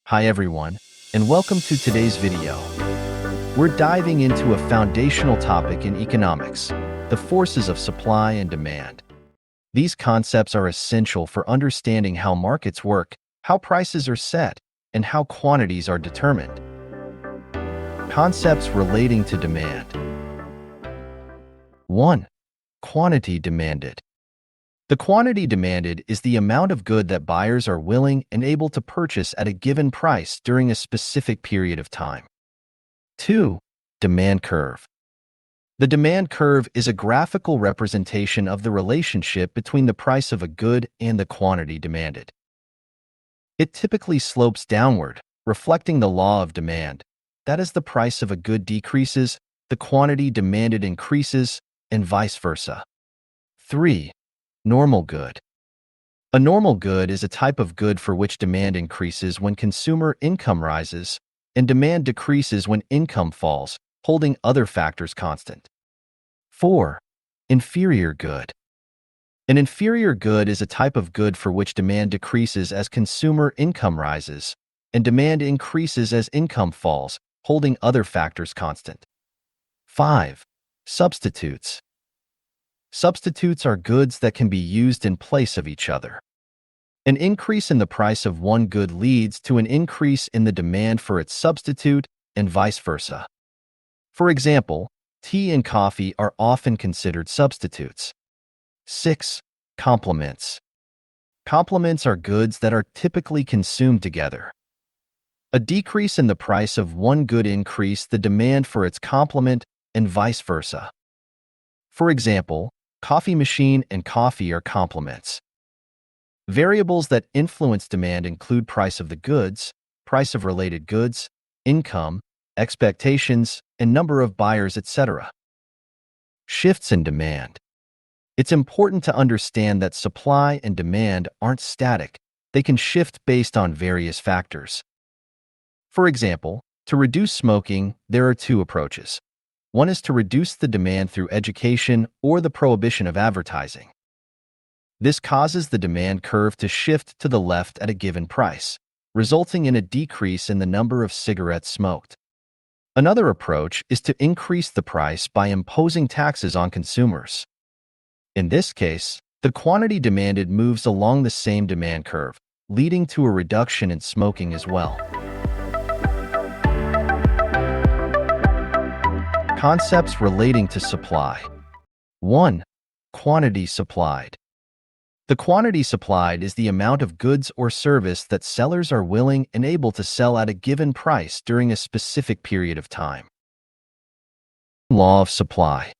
Hi everyone, and welcome to today's video. We're diving into a foundational topic in economics, the forces of supply and demand. These concepts are essential for understanding how markets work, how prices are set, and how quantities are determined. Concepts relating to demand. 1. Quantity demanded. The quantity demanded is the amount of good that buyers are willing and able to purchase at a given price during a specific period of time. 2. Demand curve. The demand curve is a graphical representation of the relationship between the price of a good and the quantity demanded. It typically slopes downward, reflecting the law of demand. That is, the price of a good decreases, the quantity demanded increases, and vice versa. 3. Normal good. A normal good is a type of good for which demand increases when consumer income rises and demand decreases when income falls, holding other factors constant. 4. Inferior good. An inferior good is a type of good for which demand decreases as consumer income rises and demand increases as income falls, holding other factors constant. 5. Substitutes. Substitutes are goods that can be used in place of each other. An increase in the price of one good leads to an increase in the demand for its substitute, and vice versa. For example, tea and coffee are often considered substitutes. 6. Complements. Complements are goods that are typically consumed together. A decrease in the price of one good increase the demand for its complement, and vice versa. For example, coffee machine and coffee are complements. Variables that influence demand include price of the goods, price of related goods, income, expectations, and number of buyers, etc. Shifts in demand. It's important to understand that supply and demand aren't static. They can shift based on various factors. For example, to reduce smoking, there are two approaches. One is to reduce the demand through education or the prohibition of advertising. This causes the demand curve to shift to the left at a given price, resulting in a decrease in the number of cigarettes smoked. Another approach is to increase the price by imposing taxes on consumers. In this case, the quantity demanded moves along the same demand curve, leading to a reduction in smoking as well. Concepts relating to supply. 1. Quantity supplied. The quantity supplied is the amount of goods or service that sellers are willing and able to sell at a given price during a specific period of time. Law of supply.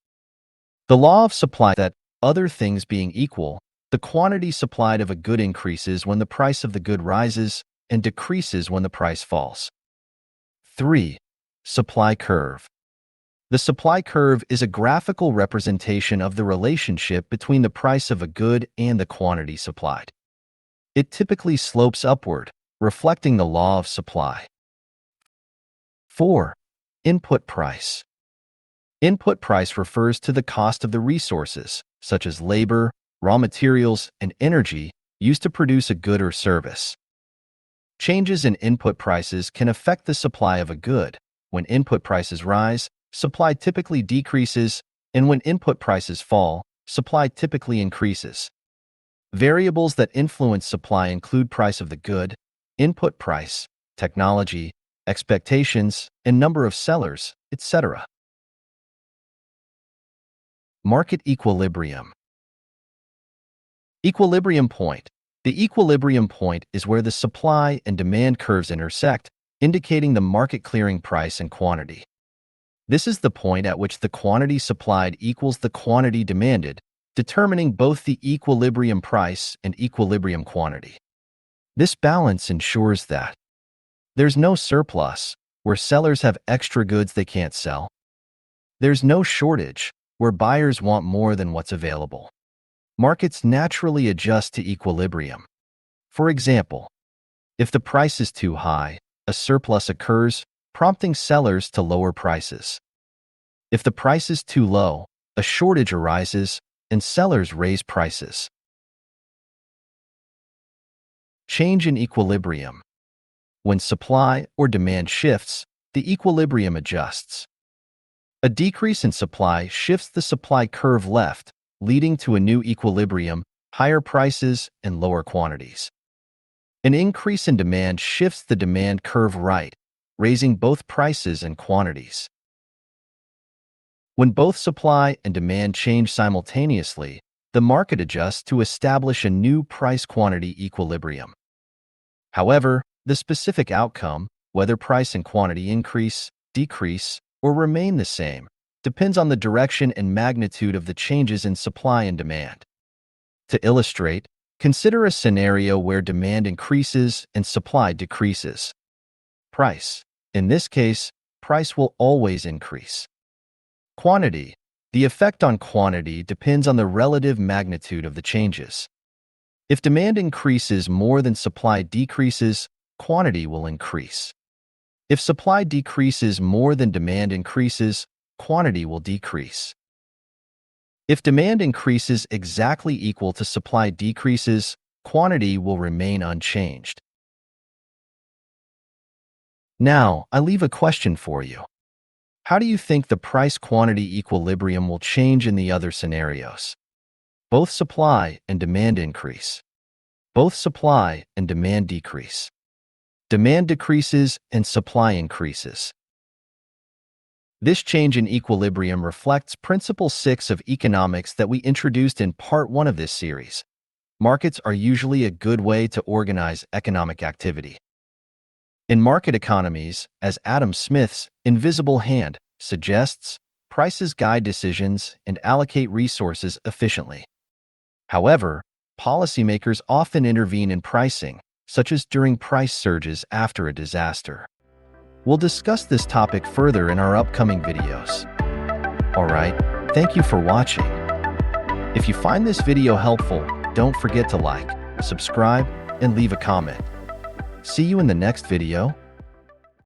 The law of supply that, other things being equal, the quantity supplied of a good increases when the price of the good rises and decreases when the price falls. 3. Supply curve. The supply curve is a graphical representation of the relationship between the price of a good and the quantity supplied. It typically slopes upward, reflecting the law of supply. 4. Input price. Input price refers to the cost of the resources, such as labor, raw materials, and energy, used to produce a good or service. Changes in input prices can affect the supply of a good. When input prices rise, supply typically decreases, and when input prices fall, supply typically increases. Variables that influence supply include price of the good, input price, technology, expectations, and number of sellers, etc. Market equilibrium. Equilibrium point. The equilibrium point is where the supply and demand curves intersect, indicating the market clearing price and quantity. This is the point at which the quantity supplied equals the quantity demanded, determining both the equilibrium price and equilibrium quantity. This balance ensures that there's no surplus, where sellers have extra goods they can't sell. There's no shortage, where buyers want more than what's available. Markets naturally adjust to equilibrium. For example, if the price is too high, a surplus occurs, prompting sellers to lower prices. If the price is too low, a shortage arises, and sellers raise prices. Change in equilibrium. When supply or demand shifts, the equilibrium adjusts. A decrease in supply shifts the supply curve left, leading to a new equilibrium, higher prices, and lower quantities. An increase in demand shifts the demand curve right, raising both prices and quantities. When both supply and demand change simultaneously, the market adjusts to establish a new price-quantity equilibrium. However, the specific outcome, whether price and quantity increase, decrease, or remain the same, depends on the direction and magnitude of the changes in supply and demand. To illustrate, consider a scenario where demand increases and supply decreases. Price. In this case, price will always increase. Quantity. The effect on quantity depends on the relative magnitude of the changes. If demand increases more than supply decreases, quantity will increase. If supply decreases more than demand increases, quantity will decrease. If demand increases exactly equal to supply decreases, quantity will remain unchanged. Now, I leave a question for you. How do you think the price-quantity equilibrium will change in the other scenarios? Both supply and demand increase. Both supply and demand decrease. Demand decreases and supply increases. This change in equilibrium reflects Principle 6 of economics that we introduced in Part 1 of this series. Markets are usually a good way to organize economic activity. In market economies, as Adam Smith's Invisible Hand suggests, prices guide decisions and allocate resources efficiently. However, policymakers often intervene in pricing, such as during price surges after a disaster. We'll discuss this topic further in our upcoming videos. Alright, thank you for watching. If you find this video helpful, don't forget to like, subscribe, and leave a comment. See you in the next video.